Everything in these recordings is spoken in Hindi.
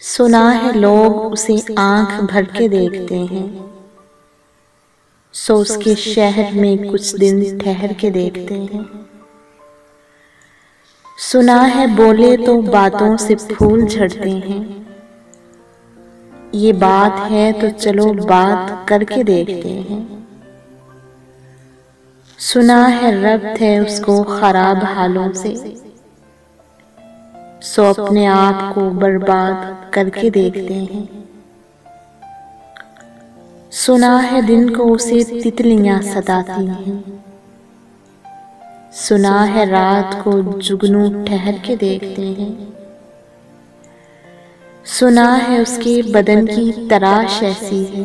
सुना है लोग उसे आंख भर के देखते हैं, सो उसके शहर में कुछ दिन ठहर के देखते हैं। सुना है बोले तो बातों से फूल झड़ते हैं, ये बात है तो चलो बात करके देखते हैं। सुना है रब्त है उसको खराब हालों से, सो अपने आप को बर्बाद करके देखते हैं। सुना है दिन को उसे तितलियां सताती हैं, सुना है रात को जुगनू ठहर के देखते हैं। सुना है उसके बदन की तराश ऐसी है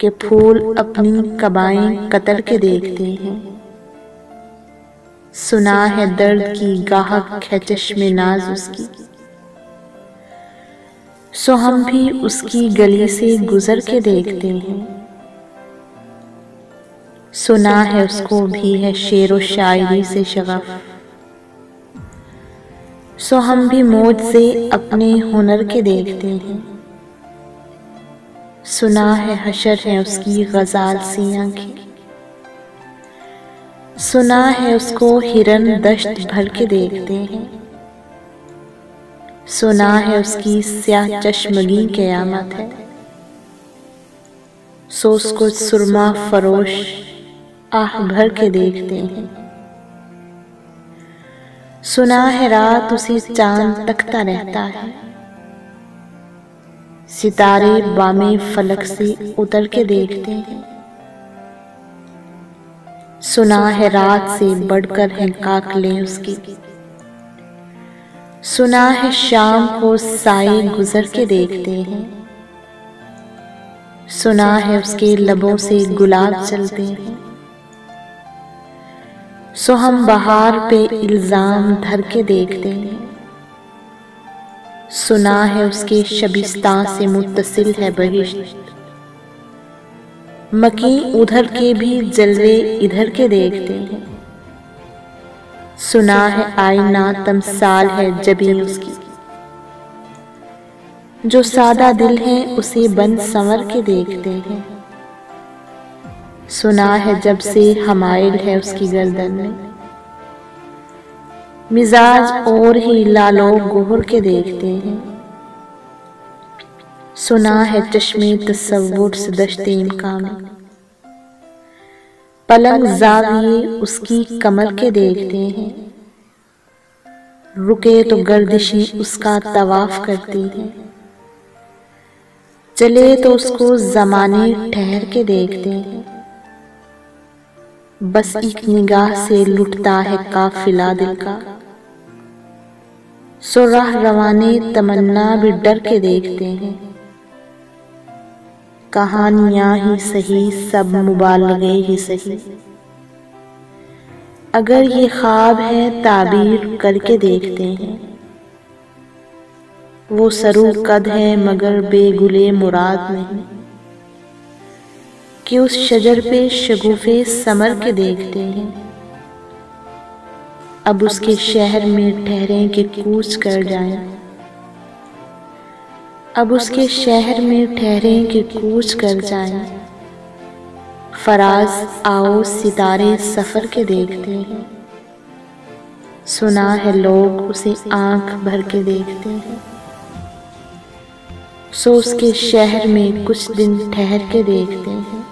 कि फूल अपनी कबाएं कतर के देखते हैं। सुना है दर्द की गाहक है चश्मे नाज उसकी, सो हम भी उसकी गली से गुजर के देखते हैं। सुना है उसको भी है शेरो शायरी से शगफ, सो हम भी मौज से अपने हुनर के देखते हैं। सुना है हशर है उसकी गजाल सी आंखें, सुना है उसको हिरन दश्त भर के देखते हैं। सुना है उसकी स्याह चश्मगी क़यामत है, सो उसको सुरमा फरोश आह भर के देखते हैं। सुना है रात उसे चांद तकता रहता है, सितारे बामे फलक से उतर के देखते हैं। सुना है रात से बढ़कर है काकले उसकी, सुना है शाम को साए गुजर के देखते हैं। सुना है उसके लबों से गुलाब चलते हैं, सो हम बहार पे इल्जाम धर के देखते हैं। सुना है उसके शबिस्तां से मुत्तसिल है बहिश्त, मकी उधर के भी जलवे इधर के देखते हैं। सुना है आईना तमसाल है जबी उसकी, जो सादा दिल है उसे बन संवर के देखते हैं। सुना है जब से हमाइल है उसकी गर्दन में, मिजाज और ही लालो गोहर के देखते हैं। सुना है चश्मे तसव्वुर से दश्ते इम्कान में, पलंग जाविये उसकी कमर के देखते हैं। रुके तो गर्दिशी उसका तवाफ करती हैं, चले तो उसको जमाने ठहर के देखते हैं। बस एक निगाह से लुटता है काफिला दिल का, सो राह रवाने तमन्ना भी डर के देखते हैं। कहानियां ही सही सब मुबालगे ही सही, अगर ये ख्वाब है ताबीर करके देखते हैं। वो सरू कद है मगर बेगुले मुराद नहीं, कि उस शजर पे शगुफे समर के देखते हैं। अब उसके शहर में ठहरें कि कूच कर जाएं, अब उसके शहर में ठहरें कि कूच कर जाएं। फराज आओ सितारे सफर के देखते हैं, सुना है लोग उसे आंख भर के देखते हैं। सो उसके शहर में कुछ दिन ठहर के देखते हैं।